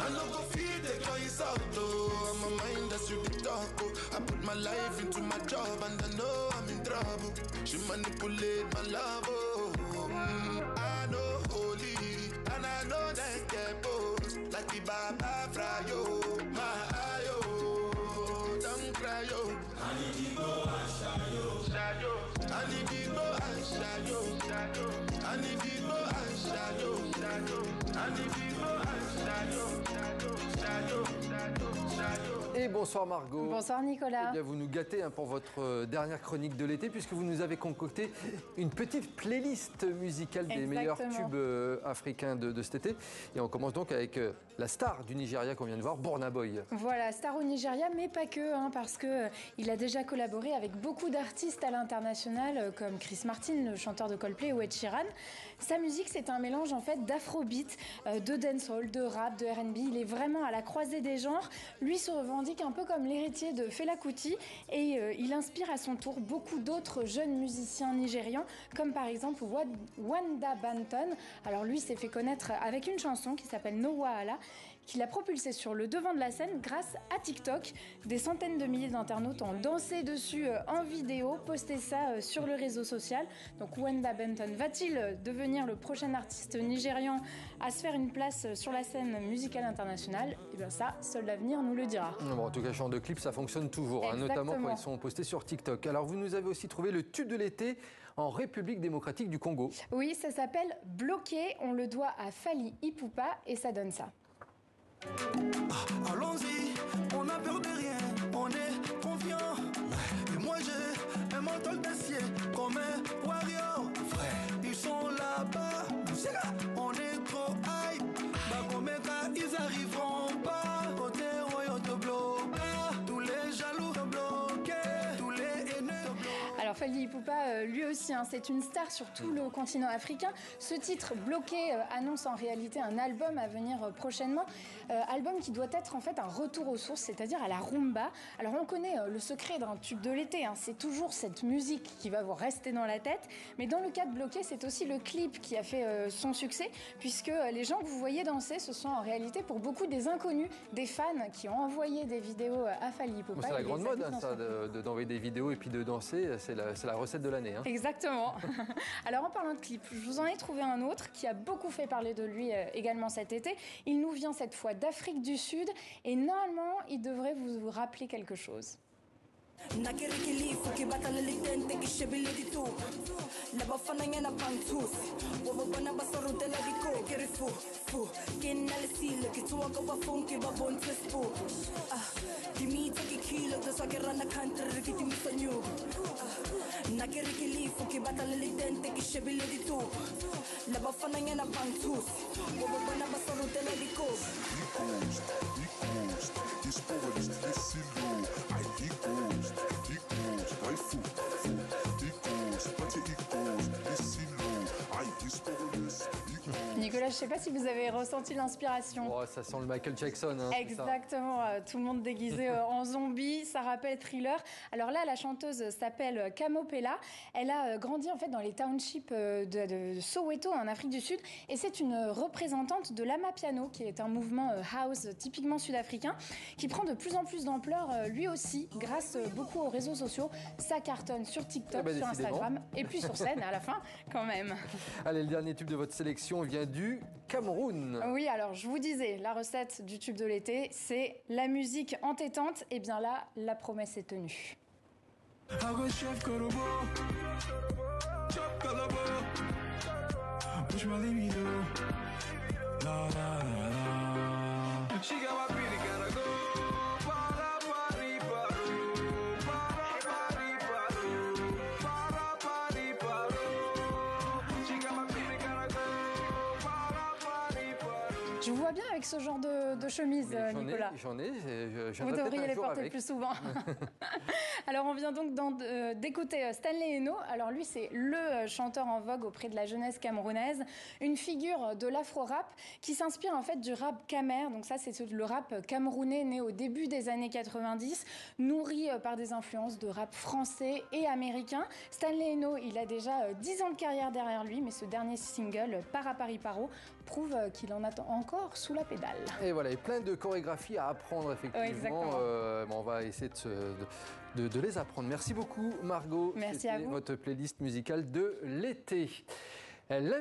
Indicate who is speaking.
Speaker 1: I no go feed the guys out though. I'm a mind that's you the talk. Oh. I put my life into my job and I know I'm in trouble. She manipulate my love. Oh. I know holy and I know that get both. Like the Baba Frayo, my ayo, don't cry yo. I need to go and shayo. I need to go and shayo. I need to go and shayo. I need to go and shayo.
Speaker 2: Et bonsoir Margot.
Speaker 3: Bonsoir Nicolas.
Speaker 2: Eh bien, vous nous gâtez pour votre dernière chronique de l'été puisque vous nous avez concocté une petite playlist musicale des meilleurs tubes africains de cet été. Et on commence donc avec la star du Nigeria qu'on vient de voir, Burna Boy.
Speaker 3: Voilà, star au Nigeria, mais pas que, parce qu'il a déjà collaboré avec beaucoup d'artistes à l'international comme Chris Martin, le chanteur de Coldplay, ou Ed Sheeran. Sa musique, c'est un mélange en fait d'afrobeat, de dancehall, de rap, de R&B. Il est vraiment à la croisée des genres. Lui se revendique un peu comme l'héritier de Fela Kuti et il inspire à son tour beaucoup d'autres jeunes musiciens nigérians comme par exemple Wanda Banton. Alors lui s'est fait connaître avec une chanson qui s'appelle No Wahala qu'il a propulsée sur le devant de la scène grâce à TikTok. Des centaines de milliers d'internautes ont dansé dessus en vidéo, posté ça sur le réseau social. Donc Wanda Banton va-t-il devenir le prochain artiste nigérian à se faire une place sur la scène musicale internationale? Et bien ça, seul l'avenir nous le dira.
Speaker 2: Bon, en tout cas, genre de clip, ça fonctionne toujours, notamment quand ils sont postés sur TikTok. Alors, vous nous avez aussi trouvé le tube de l'été en République démocratique du Congo.
Speaker 3: Oui, ça s'appelle Bloqué. On le doit à Fally Ipupa et ça donne ça.
Speaker 1: Allons-y, on n'a peur de rien, on est confiant. Et moi j'ai un mental d'acier comme un warrior. Frère, ils sont là-bas, on est trop high. Bah combien ils arriveront pas. Côté royaume de bloqué, tous les jaloux de bloqué, tous les haineux de bloqué.
Speaker 3: Alors Fally Ipupa, lui aussi, c'est une star sur tout le continent africain. Ce titre, Bloqué, annonce en réalité un album à venir prochainement. Album qui doit être en fait un retour aux sources, c'est-à-dire à la rumba. Alors on connaît le secret d'un tube de l'été, c'est toujours cette musique qui va vous rester dans la tête. Mais dans le cas de Bloqué, c'est aussi le clip qui a fait son succès, puisque les gens que vous voyez danser, ce sont en réalité pour beaucoup des inconnus, des fans qui ont envoyé des vidéos à Fally Ipupa.
Speaker 2: C'est la grande mode, ça, d'envoyer des vidéos et puis de danser. C'est la recette de l'année.
Speaker 3: Exactement. Alors en parlant de clip, je vous en ai trouvé un autre qui a beaucoup fait parler de lui également cet été. Il nous vient cette fois d'Afrique du Sud et normalement, il devrait vous rappeler quelque chose. Nicolas, je ne sais pas si vous avez ressenti l'inspiration.
Speaker 2: Oh, ça sent le Michael Jackson.
Speaker 3: Exactement, tout le monde déguisé en zombie, ça rappelle Thriller. Alors là, la chanteuse s'appelle Kamo Pela. Elle a grandi en fait dans les townships de Soweto en Afrique du Sud et c'est une représentante de l'Amapiano qui est un mouvement house typiquement sud-africain qui prend de plus en plus d'ampleur lui aussi grâce beaucoup aux réseaux sociaux. Ça cartonne sur TikTok, sur Instagram et puis sur scène à la fin quand même.
Speaker 2: Allez, le dernier tube de votre sélection vient du Cameroun.
Speaker 3: Oui, alors je vous disais, la recette du tube de l'été, c'est la musique entêtante. Et bien là, la promesse est tenue. Je vous vois bien avec ce genre de chemise, Nicolas.
Speaker 2: J'en ai.
Speaker 3: Vous devriez les porter plus souvent. Alors, on vient donc d'écouter Stanley Eno. Alors, lui, c'est le chanteur en vogue auprès de la jeunesse camerounaise. Une figure de l'afro-rap qui s'inspire en fait du rap camer. Donc ça, c'est le rap camerounais né au début des années 90, nourri par des influences de rap français et américain. Stanley Eno, il a déjà 10 ans de carrière derrière lui, mais ce dernier single, Para Pari Paro, prouve qu'il en attend encore sous la pédale.
Speaker 2: Et voilà, et plein de chorégraphies à apprendre effectivement. On va essayer de les apprendre. Merci beaucoup Margot.
Speaker 3: Merci à vous.
Speaker 2: Votre playlist musicale de l'été.